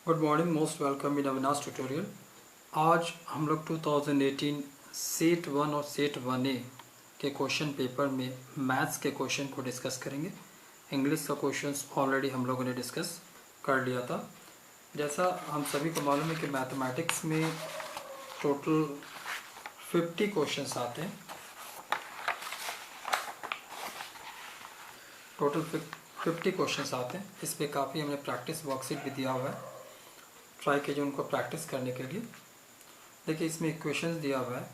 Good morning, most welcome in Avinash tutorial. आज हम लोग 2018 सेट 1 और सेट 1A के क्वेश्चन पेपर में मैथ्स के क्वेश्चन को डिस्कस करेंगे। इंग्लिश का क्वेश्चंस ऑलरेडी हम लोगों ने डिस्कस कर लिया था। जैसा हम सभी को मालूम है कि मैथमेटिक्स में टोटल 50 क्वेश्चंस आते हैं। टोटल 50 क्वेश्चंस आते हैं। इस पर काफ़ी हमने प्रैक्टिस वर्कशीट भी दिया हुआ है, ट्राई कीजिए उनको प्रैक्टिस करने के लिए। देखिए इसमें इक्वेशंस दिया हुआ है,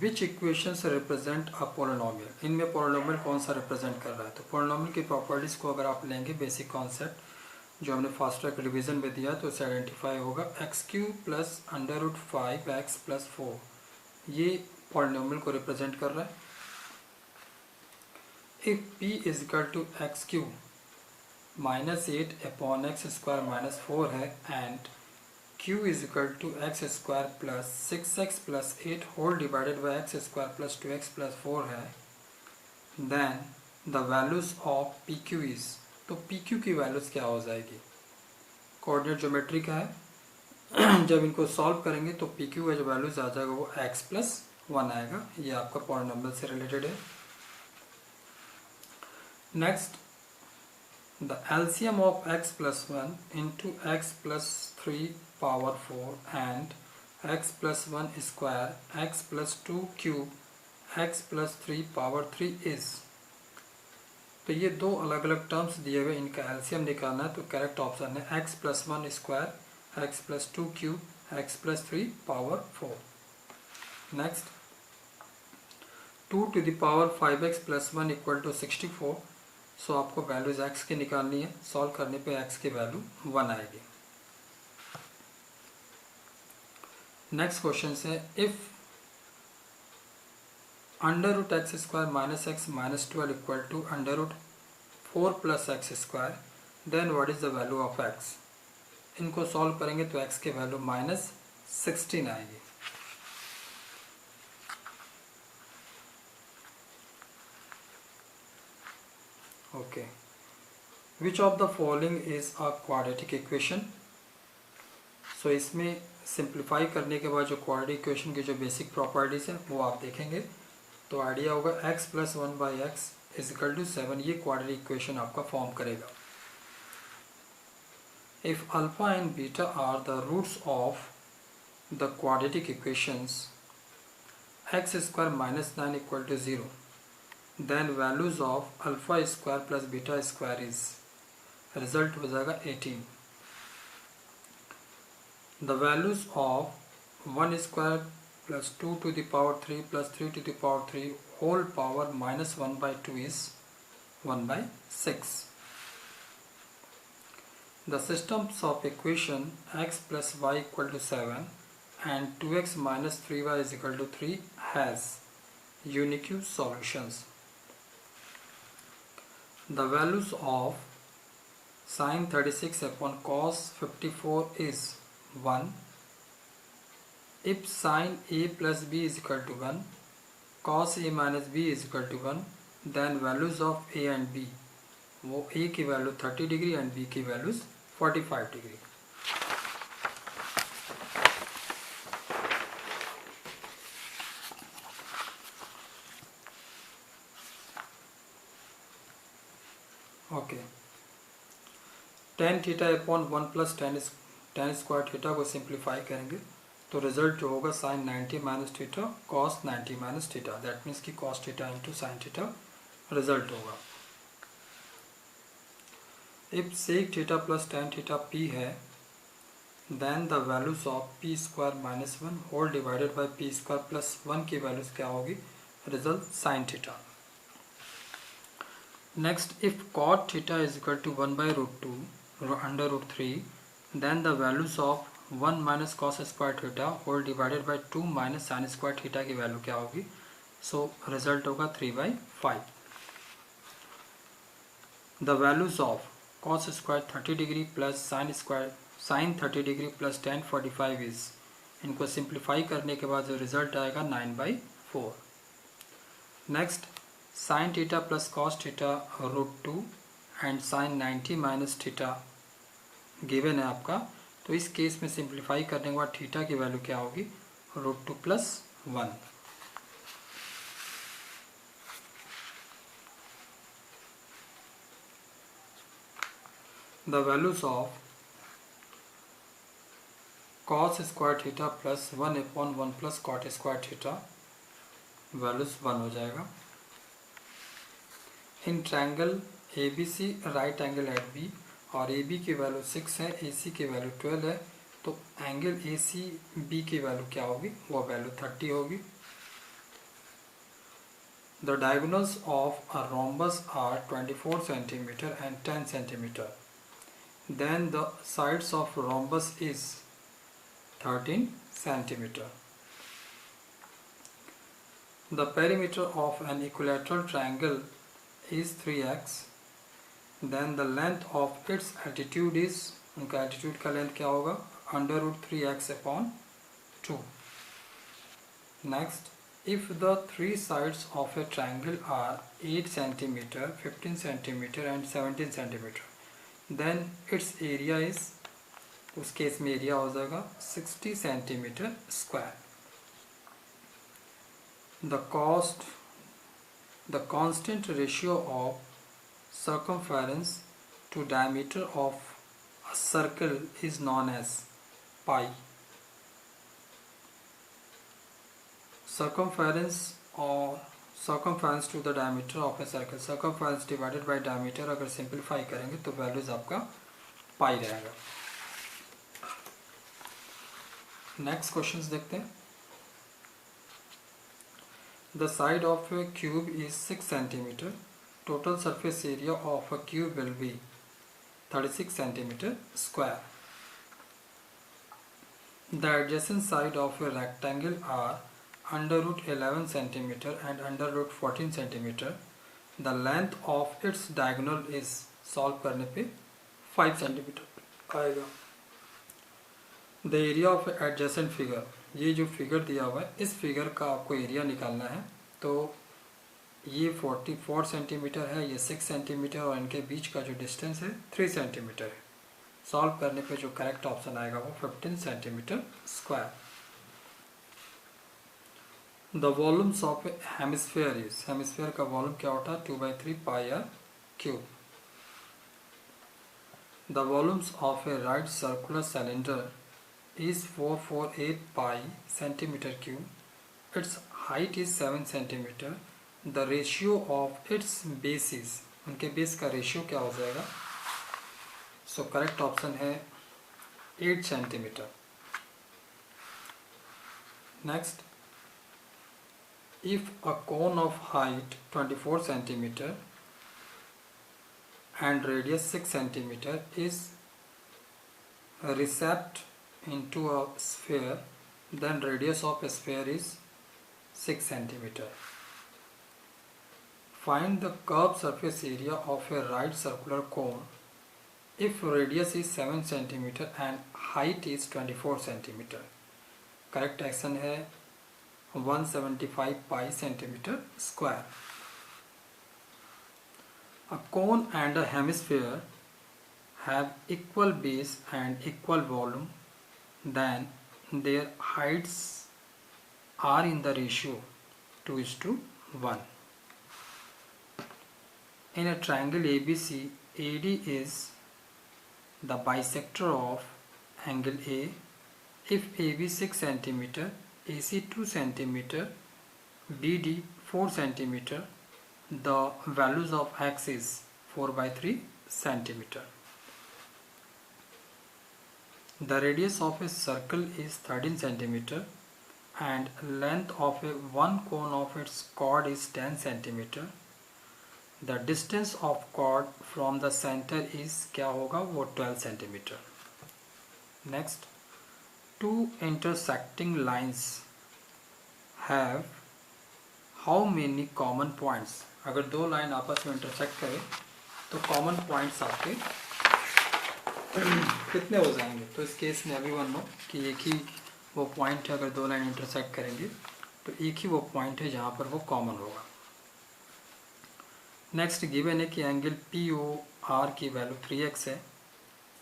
विच इक्वेशंस रिप्रेजेंट अ पोलिनोमियल। इनमें पोलिनोमियल कौन सा रिप्रेजेंट कर रहा है। तो पोलिनोमियल की प्रॉपर्टीज़ को अगर आप लेंगे, बेसिक कॉन्सेप्ट जो हमने फास्ट ट्रैक रिवीजन में दिया तो उसे आइडेंटिफाई होगा x³ प्लस √5x प्लस 4, ये पोलिनोमियल को रिप्रेजेंट कर रहा है। If p is equal to x³ -8/x² -4 है and q is equal to x² plus 6x plus 8 whole divided by x² plus 2x plus 4 है, then the values of pq is. तो pq की values क्या हो जाएगी, coordinate geometry का है। जब इनको सॉल्व करेंगे तो pq का जो वैल्यूज आ जाएगा वो x प्लस 1 आएगा। ये आपका पॉलिनोमियल से रिलेटेड है। Next, the LCM of x plus 1 into x plus 3 power 4 and x plus 1 square x plus 2 cube x plus 3 power 3 is। तो ये दो अलग अलग टर्म्स दिए हुए, इनका एलसीएम निकालना है। तो करेक्ट ऑप्शन है x plus 1 square x plus 2 cube x plus 3 power 4। Next, 2 to the power 5x plus 1 equal to 64। So आपको वैल्यूज x की निकालनी है। सॉल्व करने पे x की वैल्यू 1 आएगी। नेक्स्ट क्वेश्चन है, if √x² minus x minus 12 equal to √4 plus x square, then what is the value of x। इनको सॉल्व करेंगे तो x की वैल्यू -16 आएगी। Okay, which of the following is a quadratic equation. So इसमें simplify करने के बाद जो क्वाड्रेटिक इक्वेशन की जो बेसिक प्रॉपर्टीज है वो आप देखेंगे तो आइडिया होगा। x plus 1 by x is equal to 7, ये क्वाड्रेटिक इक्वेशन आपका फॉर्म करेगा। If alpha and beta are the roots of the quadratic equations x² minus 9 equal to 0, then values of alpha square plus beta square is, result हो जाएगा 18। the values of 1 square plus 2 to the power 3 plus 3 to the power 3 whole power minus 1 by 2 is 1 by 6। the systems of equation x plus y equal to 7 and 2x minus 3y is equal to 3 has unique solutions। The values of sin 36 upon cos 54 is 1 if sin a plus b is equal to 1, cos a minus b is equal to 1, then values of a and b, वो a की value 30 degree and b की values 45 degree. Okay, tan theta upon 1 plus tan square theta को simplify करेंगे तो result जो होगा sin 90 minus theta cos 90 minus theta, that means कि cos theta into sine theta result होगा। If sec theta plus tan theta p है, then the values of p² minus 1 whole divided by p² plus 1 की values क्या होगी, result sine theta. Next, if cot theta is equal to 1 by √2 under √3, then the values of 1 minus cos square theta whole divided by 2 minus sin square theta की value क्या होगी। So result होगा 3 by 5। the values of cos square 30 degree plus sin 30 degree plus tan 45 is, इनको simplify करने के बाद जो result आएगा 9 by 4। Next, sin theta plus cos theta √2 and sin 90 minus theta given है आपका तो इस केस में सिंप्लीफाई करने के बाद थीटा की वैल्यू क्या होगी, √2 + 1। The values of cos square theta plus 1/1 प्लस cot स्क्वायर थीटा वैल्यूज 1 हो जाएगा। In triangle ABC right angle at B और AB की वैल्यू 6 है, AC की वैल्यू 12 है, तो एंगल ACB की वैल्यू क्या होगी, वो वैल्यू 30 होगी। The diagonals of a rhombus are 24 centimeter and 10 centimeter, then the sides of rhombus is 13 centimeter. The perimeter of an equilateral triangle is 3x. Then the length of its altitude is, उनका altitude का length क्या होगा, √3x/2. Next, if the three sides of a triangle are 8 centimeter, 15 centimeter and 17 centimeter, then its area is, उस case में area हो जाएगा 60 centimeter square. The constant ratio of circumference to diameter of a circle is known as pi. Circumference to the diameter of a circle, circumference divided by diameter अगर simplify करेंगे तो values आपका पाई रहेगा। Next questions देखते हैं। The side of a cube is 6 centimeter, total surface area of a cube will be 36 centimeter square. The adjacent side of a rectangle are √11 centimeter and √14 centimeter, the length of its diagonal is, solve करने पे 5 centimeter आएगा। The area of adjacent figure, ये जो figure दिया हुआ है इस figure का आपको एरिया निकालना है। तो ये 44 सेंटीमीटर है, ये 6 सेंटीमीटर और इनके बीच का जो डिस्टेंस है 3 सेंटीमीटर है। सॉल्व करने पे जो करेक्ट ऑप्शन आएगा वो 15 centimetre square. The volumes of hemisphere is, hemisphere का वॉल्यूम क्या होता है, 2/3 πr³। The volumes of A right circular cylinder is 448 pi centimeter cube. Its height is 7 centimeter. The ratio of its bases, उनके base का ratio क्या हो जाएगा, so correct option है 8 centimetre. Next, if a cone of height 24 centimeter and radius 6 centimeter is received into a sphere, then radius of a sphere is 6 centimeter. Find the curved surface area of a right circular cone if radius is 7 centimeter and height is 24 centimeter. Correct action है 175 pi centimeter square. A cone and a hemisphere have equal base and equal volume, then their heights are in the ratio 2:1. In a triangle ABC, AD is the bisector of angle A. If AB 6 centimeter, AC 2 centimeter, BD 4 centimeter, the values of X is 4/3 centimeter. The radius of a circle is 13 centimeter and length of one cone of its chord is 10 centimeter. The distance of chord from the center is क्या होगा, वो 12 centimeter. Next, two intersecting lines have how many common points? अगर दो line आपस में intersect करें तो common points आपके कितने हो जाएंगे। तो इस केस में अभी वन नो कि एक ही वो पॉइंट है, अगर दो लाइन इंटरसेक्ट करेंगे तो एक ही वो पॉइंट है जहाँ पर वो कॉमन होगा। नेक्स्ट गिवन है कि एंगल POR की वैल्यू 3x है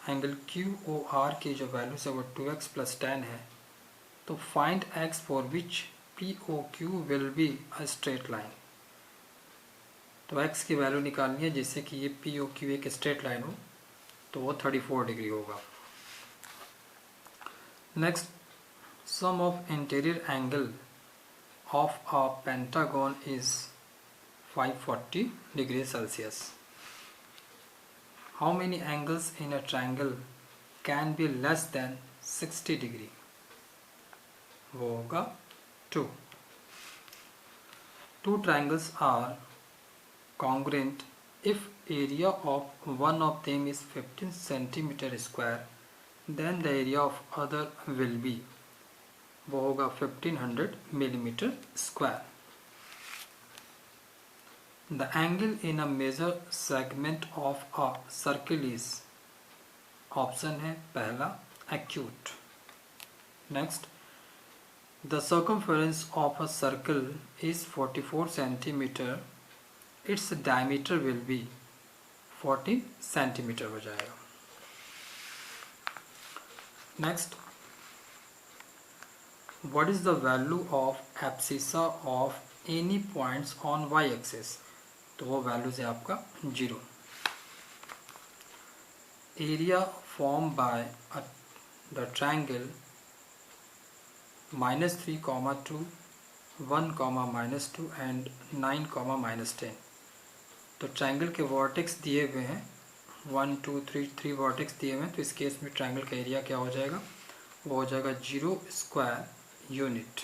एंगल QOR की जो वैल्यूज है वो 2x प्लस 10 है, तो find x for which POQ will be a straight line. तो x की वैल्यू निकालनी है जिससे कि ये POQ एक स्ट्रेट लाइन हो, तो वो 34 डिग्री होगा। Next, sum of interior angle of a pentagon is 540 degree Celsius. How many angles in a triangle can be less than 60 degree? वो होगा 2. Two triangles are congruent if area of one of them is 15 centimeter square, then the area of other will be, वो होगा 1500 millimeter square. The angle in a major segment of a circle is, option है पहला acute. Next, the circumference of a circle is 44 centimeter. Its diameter will be 40 centimeter हो जाएगा. Next, what is the value of abscissa of any points on y-axis? तो वो values है आपका 0. Area form by the triangle -3, -2, 1, -2 and 9, -10. तो triangle के vertex दिए हुए हैं 1, 2, 3 वर्टेक्स दिए हुए हैं, तो इस केस में ट्रायंगल का एरिया क्या हो जाएगा, वो हो जाएगा 0 स्क्वायर यूनिट.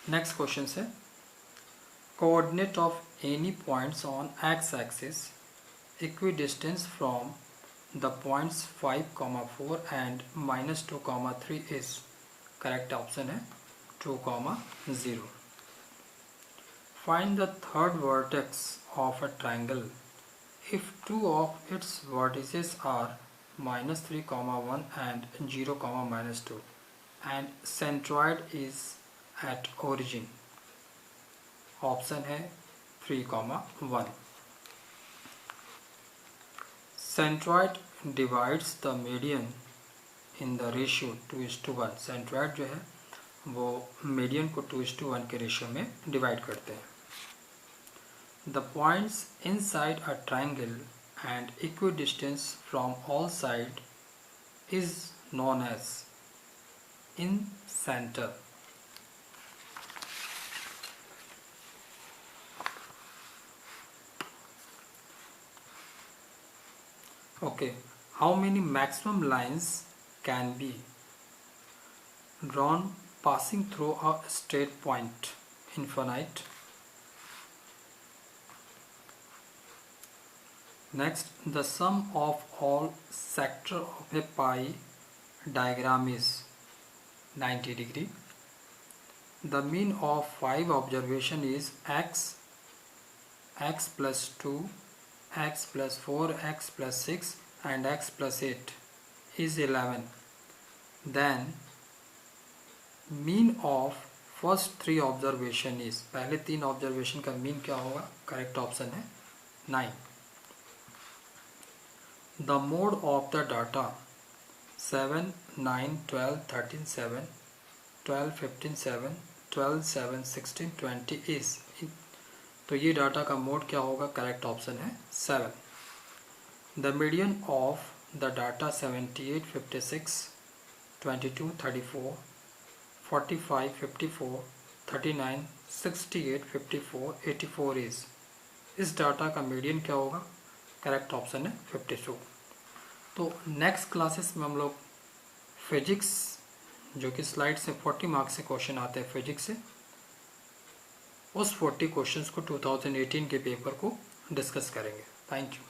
नेक्स्ट क्वेश्चन है, coordinate of any points on x axis equidistant from the points 5, 4 and -2, 3 is, correct option है 2, 0. Find the third vertex of a triangle if two of its vertices are -3, 1 and 0, -2 and centroid is at origin. Option है 3, 1. Centroid divides the median in the ratio 2:1. Centroid जो है वो median को 2:1 के ratio में divide करते हैं. The points inside a triangle and equidistance from all sides is known as in center. Okay, how many maximum lines can be drawn passing through a straight point? Infinite. Next, the sum of all sector of a pie diagram is 90 degree. The mean of 5 observation is x, x plus 2, x plus 4, x plus 6 and x plus 8 is 11. Then mean of first 3 observation is, पहले 3 observation का mean क्या होगा, correct option है 9. The mode of the data 7, 9, 12, 13, 7, 12, 15, 7, 12, 7, 16, 20 is, तो ये data का mode क्या होगा, करेक्ट ऑप्शन है 7. The median of the data 78, 56, 22, 34, 45, 54, 39, 68, 54, 84 is, इस डाटा का मीडियन क्या होगा, करेक्ट ऑप्शन है 52. तो नेक्स्ट क्लासेस में हम लोग फिजिक्स, जो कि स्लाइड से 40 मार्क्स से क्वेश्चन आते हैं फिजिक्स से, उस 40 क्वेश्चंस को 2018 के पेपर को डिस्कस करेंगे. Thank you.